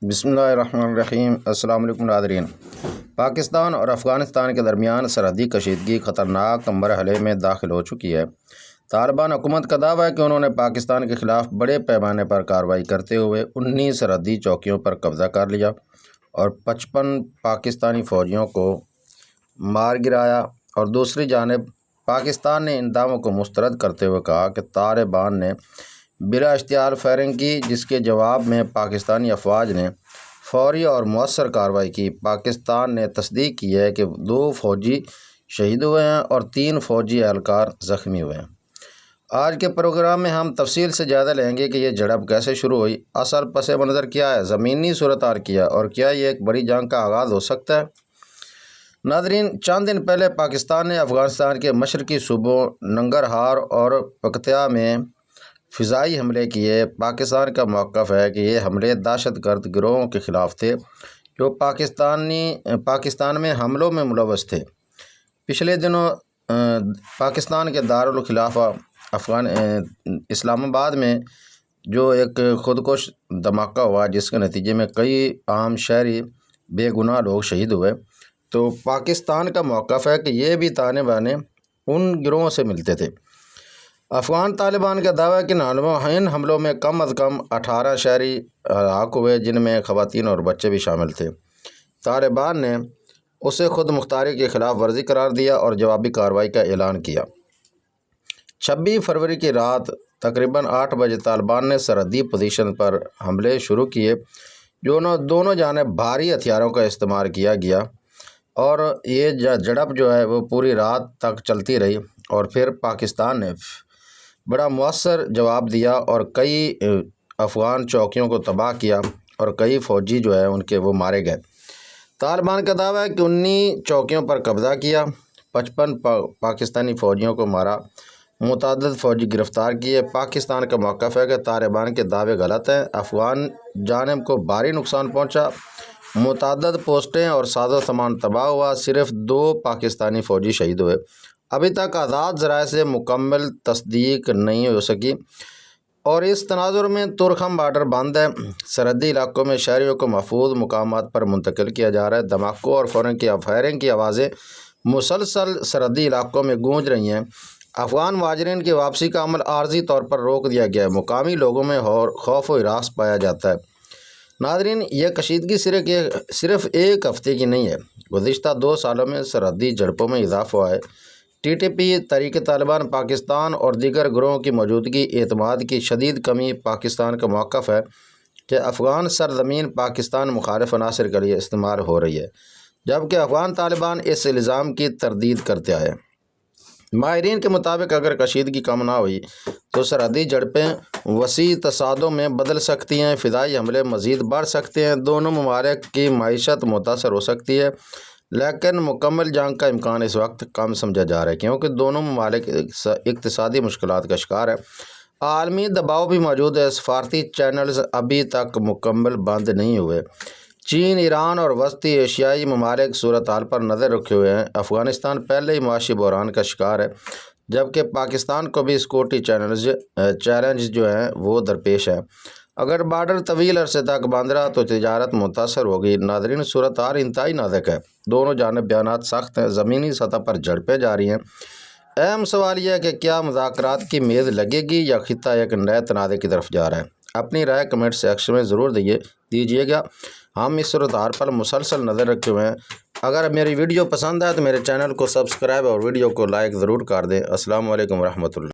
بسم اللہ الرحمن الرحیم۔ السلام علیکم ناظرین۔ پاکستان اور افغانستان کے درمیان سرحدی کشیدگی خطرناک مرحلے میں داخل ہو چکی ہے۔ طالبان حکومت کا دعویٰ ہے کہ انہوں نے پاکستان کے خلاف بڑے پیمانے پر کارروائی کرتے ہوئے 19 سرحدی چوکیوں پر قبضہ کر لیا اور 55 پاکستانی فوجیوں کو مار گرایا، اور دوسری جانب پاکستان نے ان دعووں کو مسترد کرتے ہوئے کہا کہ طالبان نے بلا اشتعال فائرنگ کی، جس کے جواب میں پاکستانی افواج نے فوری اور مؤثر کارروائی کی۔ پاکستان نے تصدیق کی ہے کہ 2 فوجی شہید ہوئے ہیں اور 3 فوجی اہلکار زخمی ہوئے ہیں۔ آج کے پروگرام میں ہم تفصیل سے جائزہ لیں گے کہ یہ جھڑپ کیسے شروع ہوئی، اصل پس منظر کیا ہے، زمینی صورتحال کیا ہے، اور کیا یہ ایک بڑی جنگ کا آغاز ہو سکتا ہے۔ ناظرین، چند دن پہلے پاکستان نے افغانستان کے مشرقی صوبوں ننگرہار اور پکتیا میں فضائی حملے کیے۔ پاکستان کا موقف ہے کہ یہ حملے دہشت گرد گروہوں کے خلاف تھے جو پاکستان میں حملوں میں ملوث تھے۔ پچھلے دنوں پاکستان کے دارالخلافہ اسلام آباد میں جو ایک خودکش دھماکہ ہوا، جس کے نتیجے میں کئی عام شہری بے گناہ لوگ شہید ہوئے، تو پاکستان کا موقف ہے کہ یہ بھی تانے بانے ان گروہوں سے ملتے تھے۔ افغان طالبان کا دعویٰ ہے کہ ان حملوں میں کم از کم 18 شہری ہلاک ہوئے، جن میں خواتین اور بچے بھی شامل تھے۔ طالبان نے اسے خود مختاری کی خلاف ورزی قرار دیا اور جوابی کارروائی کا اعلان کیا۔ 26 فروری کی رات تقریباً 8 بجے طالبان نے سرحدی پوزیشن پر حملے شروع کیے، دونوں جانب بھاری ہتھیاروں کا استعمال کیا گیا، اور یہ جھڑپ جو ہے وہ پوری رات تک چلتی رہی، اور پھر پاکستان نے بڑا مؤثر جواب دیا اور کئی افغان چوکیوں کو تباہ کیا، اور کئی فوجی جو ہے ان کے وہ مارے گئے۔ طالبان کا دعویٰ ہے کہ 19 چوکیوں پر قبضہ کیا، 55 پاکستانی فوجیوں کو مارا، متعدد فوجی گرفتار کیے۔ پاکستان کا موقف ہے کہ طالبان کے دعوے غلط ہیں، افغان جانب کو بھاری نقصان پہنچا، متعدد پوسٹیں اور ساز و سامان تباہ ہوا، صرف 2 پاکستانی فوجی شہید ہوئے۔ ابھی تک آزاد ذرائع سے مکمل تصدیق نہیں ہو سکی، اور اس تناظر میں تورخم بارڈر بند ہے۔ سرحدی علاقوں میں شہریوں کو محفوظ مقامات پر منتقل کیا جا رہا ہے۔ دھماکوں اور فائرنگ کی آوازیں مسلسل سرحدی علاقوں میں گونج رہی ہیں۔ افغان مہاجرین کی واپسی کا عمل عارضی طور پر روک دیا گیا ہے۔ مقامی لوگوں میں خوف و ہراس پایا جاتا ہے۔ ناظرین، یہ کشیدگی صرف ایک ہفتے کی نہیں ہے۔ گزشتہ 2 سالوں میں سرحدی جھڑپوں میں اضافہ ہوا ہے۔ TTP، تحریک طالبان پاکستان اور دیگر گروہوں کی موجودگی، اعتماد کی شدید کمی۔ پاکستان کا موقف ہے کہ افغان سرزمین پاکستان مخالف عناصر کے لیے استعمال ہو رہی ہے، جبکہ افغان طالبان اس الزام کی تردید کرتے آئے ہیں۔ ماہرین کے مطابق اگر کشیدگی کم نہ ہوئی تو سرحدی جھڑپیں وسیع تصادم میں بدل سکتی ہیں، فضائی حملے مزید بڑھ سکتے ہیں، دونوں ممالک کی معیشت متاثر ہو سکتی ہے، لیکن مکمل جنگ کا امکان اس وقت کم سمجھا جا رہا ہے، کیونکہ دونوں ممالک اقتصادی مشکلات کا شکار ہیں۔ عالمی دباؤ بھی موجود ہے۔ سفارتی چینلز ابھی تک مکمل بند نہیں ہوئے۔ چین، ایران اور وسطی ایشیائی ممالک صورتحال پر نظر رکھے ہوئے ہیں۔ افغانستان پہلے ہی معاشی بحران کا شکار ہے، جبکہ پاکستان کو بھی سیکورٹی چیلنج جو ہیں وہ درپیش ہے۔ اگر بارڈر طویل عرصے تک بند رہا تو تجارت متاثر ہوگی۔ ناظرین، صورتحال انتہائی نازک ہے، دونوں جانب بیانات سخت ہیں، زمینی سطح پر جھڑپیں جاری ہیں۔ اہم سوال یہ ہے کہ کیا مذاکرات کی میز لگے گی یا خطہ ایک نئے تنازع کی طرف جا رہا ہے؟ اپنی رائے کمنٹ سیکشن میں ضرور دیجیے گا۔ ہم اس صورتحال پر مسلسل نظر رکھے ہوئے ہیں۔ اگر میری ویڈیو پسند آئے تو میرے چینل کو سبسکرائب اور ویڈیو کو لائک ضرور کر دیں۔ السلام علیکم ورحمۃ اللہ۔